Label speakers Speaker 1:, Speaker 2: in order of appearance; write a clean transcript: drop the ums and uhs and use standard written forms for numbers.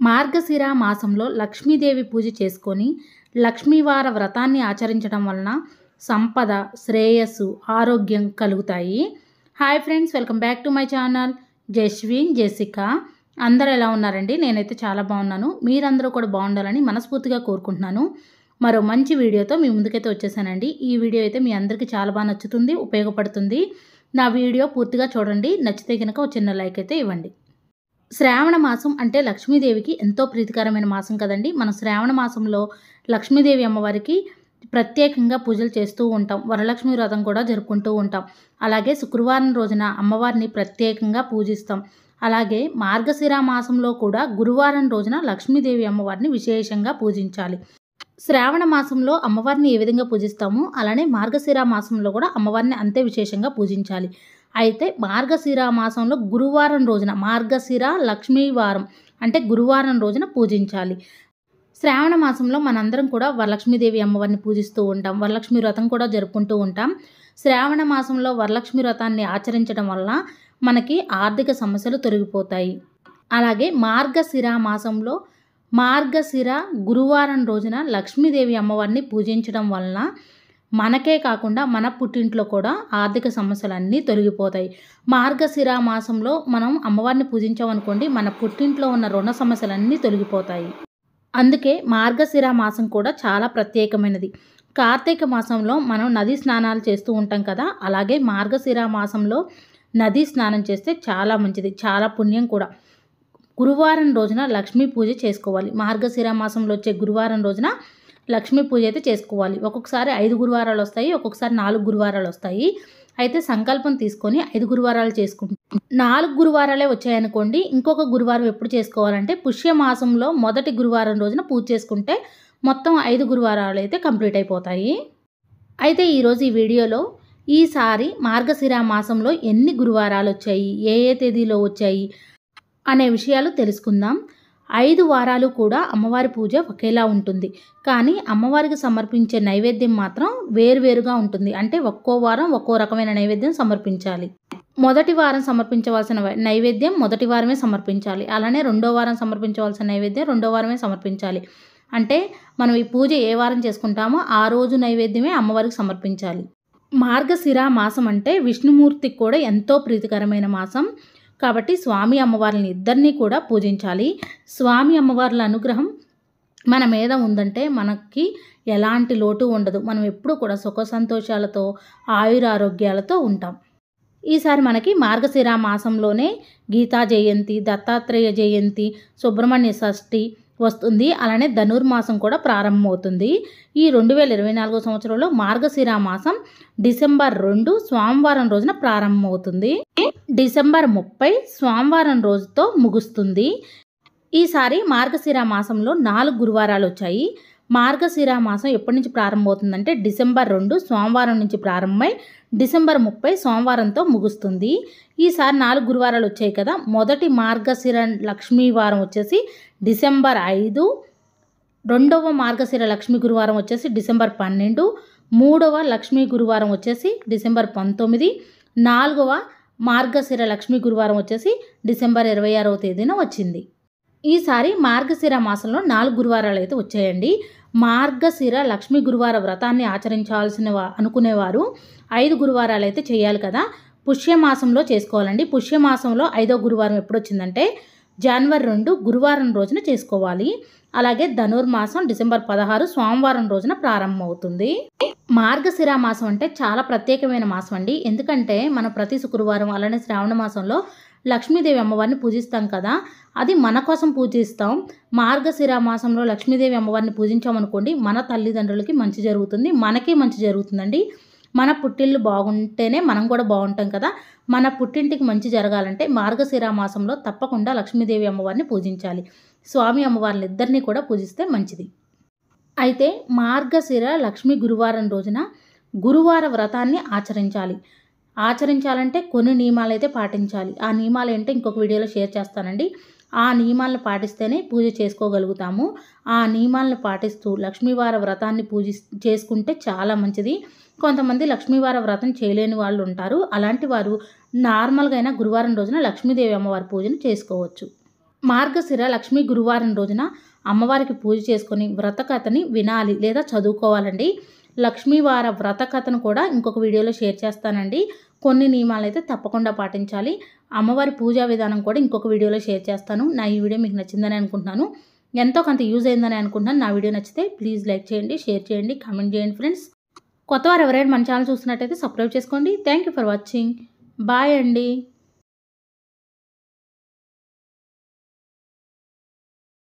Speaker 1: మార్గశిర మాసంలో లక్ష్మీదేవి పూజ చేసుకొని లక్ష్మీవార వ్రతాన్ని ఆచరించడం వలన సంపద, శ్రేయస్సు, ఆరోగ్యం కలుగుతాయి. Hi friends, welcome back to my channel Jaswin Jessica. అందరూ ఎలా ఉన్నారండి? నేనైతే చాలా బాగున్నాను. మీరందరూ కూడా బాగుండాలని మనస్ఫూర్తిగా కోరుకుంటున్నాను. మరో మంచి వీడియోతో మీ ముందుకైతే వచ్చేసానండి. ఈ వీడియో అయితే మీ అందరికీ చాలా బాగా నచ్చుతుంది, ఉపయోగపడుతుంది. నా వీడియో పూర్తిగా చూడండి. నచ్చితే కనుక ఒక చిన్న లైక్ అయితే ఇవ్వండి. శ్రావణ మాసం అంటే లక్ష్మీదేవికి ఎంతో ప్రీతికరమైన మాసం కదండి. మనం శ్రావణ మాసంలో లక్ష్మీదేవి అమ్మవారికి ప్రత్యేకంగా పూజలు చేస్తూ ఉంటాం. వరలక్ష్మి వ్రతం కూడా జరుపుకుంటూ ఉంటాం. అలాగే శుక్రవారం రోజున అమ్మవారిని ప్రత్యేకంగా పూజిస్తాం. అలాగే మార్గశిర మాసంలో కూడా గురువారం రోజున లక్ష్మీదేవి అమ్మవారిని విశేషంగా పూజించాలి. శ్రావణ మాసంలో అమ్మవారిని ఏ విధంగా పూజిస్తామో అలానే మార్గశిర మాసంలో కూడా అమ్మవారిని అంతే విశేషంగా పూజించాలి. అయితే మార్గశిర మాసంలో గురువారం రోజున మార్గశిర లక్ష్మీవారం అంటే గురువారం రోజున పూజించాలి. శ్రావణ మాసంలో మనందరం కూడా వరలక్ష్మీదేవి అమ్మవారిని పూజిస్తూ ఉంటాం. వరలక్ష్మి వ్రతం కూడా జరుపుకుంటూ ఉంటాం. శ్రావణ మాసంలో వరలక్ష్మి వ్రతాన్ని ఆచరించడం వల్ల మనకి ఆర్థిక సమస్యలు తొలగిపోతాయి. అలాగే మార్గశిర మాసంలో మార్గశిర గురువారం రోజున లక్ష్మీదేవి అమ్మవారిని పూజించడం వలన మనకే కాకుండా మన పుట్టింట్లో కూడా ఆర్థిక సమస్యలన్నీ తొలగిపోతాయి. మార్గశిర మాసంలో మనం అమ్మవారిని పూజించామనుకోండి, మన పుట్టింట్లో ఉన్న రుణ సమస్యలన్నీ తొలగిపోతాయి. అందుకే మార్గశిర మాసం కూడా చాలా ప్రత్యేకమైనది. కార్తీక మాసంలో మనం నదీ స్నానాలు చేస్తూ ఉంటాం కదా, అలాగే మార్గశిర మాసంలో నదీ స్నానం చేస్తే చాలా మంచిది, చాలా పుణ్యం కూడా. గురువారం రోజున లక్ష్మీ పూజ చేసుకోవాలి. మార్గశిర మాసంలో వచ్చే గురువారం రోజున లక్ష్మీ పూజ అయితే చేసుకోవాలి. ఒక్కొక్కసారి 5 గురువారాలు వస్తాయి, ఒక్కొక్కసారి 4 గురువారాలు వస్తాయి. అయితే సంకల్పం తీసుకొని 5 గురువారాలు చేసుకుంటాం. 4 గురువారాలే వచ్చాయనుకోండి, ఇంకొక గురువారం ఎప్పుడు చేసుకోవాలంటే పుష్యమాసంలో మొదటి గురువారం రోజున పూజ చేసుకుంటే మొత్తం 5 గురువారాలు అయితే కంప్లీట్ అయిపోతాయి. అయితే ఈరోజు ఈ వీడియోలో ఈసారి మార్గశిర మాసంలో ఎన్ని గురువారాలు వచ్చాయి, ఏ తేదీలో వచ్చాయి అనే విషయాలు తెలుసుకుందాం. 5 వారాలు కూడా అమ్మవారి పూజ ఒకేలా ఉంటుంది, కానీ అమ్మవారికి సమర్పించే నైవేద్యం మాత్రం వేరువేరుగా ఉంటుంది. అంటే ఒక్కో వారం ఒక్కో రకమైన నైవేద్యం సమర్పించాలి. మొదటి వారం సమర్పించవలసిన నైవేద్యం మొదటి వారమే సమర్పించాలి. అలానే రెండో వారం సమర్పించవలసిన నైవేద్యం రెండో వారమే సమర్పించాలి. అంటే మనం ఈ పూజ ఏ వారం చేసుకుంటామో ఆ రోజు నైవేద్యమే అమ్మవారికి సమర్పించాలి. మార్గశిర మాసం అంటే విష్ణుమూర్తికి కూడా ఎంతో ప్రీతికరమైన మాసం కాబట్టి స్వామి అమ్మవార్లని ఇద్దరినీ కూడా పూజించాలి. స్వామి అమ్మవార్ల అనుగ్రహం మన మీద ఉందంటే మనకి ఎలాంటి లోటు ఉండదు. మనం ఎప్పుడూ కూడా సుఖ సంతోషాలతో ఆయురారోగ్యాలతో ఉంటాం. ఈసారి మనకి మార్గశిర మాసంలోనే గీతా జయంతి, దత్తాత్రేయ జయంతి, సుబ్రహ్మణ్య షష్ఠి వస్తుంది. అలానే ధనుర్మాసం కూడా ప్రారంభమవుతుంది. ఈ 2024 సంవత్సరంలో మార్గశిర మాసం డిసెంబర్ 2 సోమవారం రోజున ప్రారంభమవుతుంది. డిసెంబర్ 30 సోమవారం రోజుతో ముగుస్తుంది. ఈసారి మార్గశిర మాసంలో 4 గురువారాలు వచ్చాయి. మార్గశిర మాసం ఎప్పటి నుంచి ప్రారంభమవుతుందంటే డిసెంబర్ 2 సోమవారం నుంచి ప్రారంభమై డిసెంబర్ 30 సోమవారంతో ముగుస్తుంది. ఈసారి 4 గురువారాలు వచ్చాయి కదా. మొదటి మార్గశిర లక్ష్మీవారం వచ్చేసి డిసెంబర్ 5, రెండవ మార్గశిర లక్ష్మీ గురువారం వచ్చేసి డిసెంబర్ 12, మూడవ లక్ష్మీ గురువారం వచ్చేసి డిసెంబర్ 19, నాలుగవ మార్గశిర లక్ష్మీ గురువారం వచ్చేసి డిసెంబర్ 26వ తేదీన వచ్చింది. ఈసారి మార్గశిర మాసంలో 4 గురువారాలు అయితే వచ్చాయండి. మార్గశిర లక్ష్మీ గురువార వ్రతాన్ని ఆచరించాల్సిన అనుకునేవారు 5 గురువారాలు అయితే చేయాలి కదా. పుష్యమాసంలో చేసుకోవాలండి. పుష్యమాసంలో 5వ గురువారం ఎప్పుడు వచ్చిందంటే జనవరి 2 గురువారం రోజున చేసుకోవాలి. అలాగే ధనుర్మాసం డిసెంబర్ 16 సోమవారం రోజున ప్రారంభమవుతుంది. మార్గశిర మాసం అంటే చాలా ప్రత్యేకమైన మాసం అండి. ఎందుకంటే మనం ప్రతి శుక్రవారం అలానే శ్రావణ మాసంలో లక్ష్మీదేవి అమ్మవారిని పూజిస్తాం కదా, అది మన కోసం పూజిస్తాం. మార్గశిర మాసంలో లక్ష్మీదేవి అమ్మవారిని పూజించామనుకోండి, మన తల్లిదండ్రులకి మంచి జరుగుతుంది, మనకి మంచి జరుగుతుందండి. మన పుట్టిల్లు బాగుంటేనే మనం కూడా బాగుంటాం కదా. మన పుట్టింటికి మంచి జరగాలంటే మార్గశిర మాసంలో తప్పకుండా లక్ష్మీదేవి అమ్మవారిని పూజించాలి. స్వామి అమ్మవారిని ఇద్దరినీ కూడా పూజిస్తే మంచిది. అయితే మార్గశిర లక్ష్మీ గురువారం రోజున గురువార వ్రతాన్ని ఆచరించాలంటే కొన్ని నియమాలు అయితే పాటించాలి. ఆ నియమాలు ఏంటో ఇంకొక వీడియోలో షేర్ చేస్తానండి. ఆ నియమాలను పాటిస్తేనే పూజ చేసుకోగలుగుతాము. ఆ నియమాలను పాటిస్తూ లక్ష్మీవార వ్రతాన్ని చేసుకుంటే చాలా మంచిది. కొంతమంది లక్ష్మీవార వ్రతం చేయలేని వాళ్ళు ఉంటారు. అలాంటి వారు నార్మల్గా అయినా గురువారం రోజున లక్ష్మీదేవి అమ్మవారి పూజను చేసుకోవచ్చు. మార్గశిర లక్ష్మీ గురువారం రోజున అమ్మవారికి పూజ చేసుకొని వ్రత కథని వినాలి లేదా చదువుకోవాలండి. లక్ష్మీవార వ్రత కథను కూడా ఇంకొక వీడియోలో షేర్ చేస్తానండి. కొన్ని నియమాలు అయితే తప్పకుండా పాటించాలి. అమ్మవారి పూజా విధానం కూడా ఇంకొక వీడియోలో షేర్ చేస్తాను. నా ఈ వీడియో మీకు నచ్చిందని అనుకుంటున్నాను. ఎంతో కొంత యూజ్ అయిందని అనుకుంటున్నాను. నా వీడియో నచ్చితే ప్లీజ్ లైక్ చేయండి, షేర్ చేయండి, కామెంట్ చేయండి ఫ్రెండ్స్. కొత్త వారు ఎవరైనా మన ఛానల్ చూస్తున్నట్టయితే సబ్స్క్రైబ్ చేసుకోండి. Thank you for watching. Bye అండి.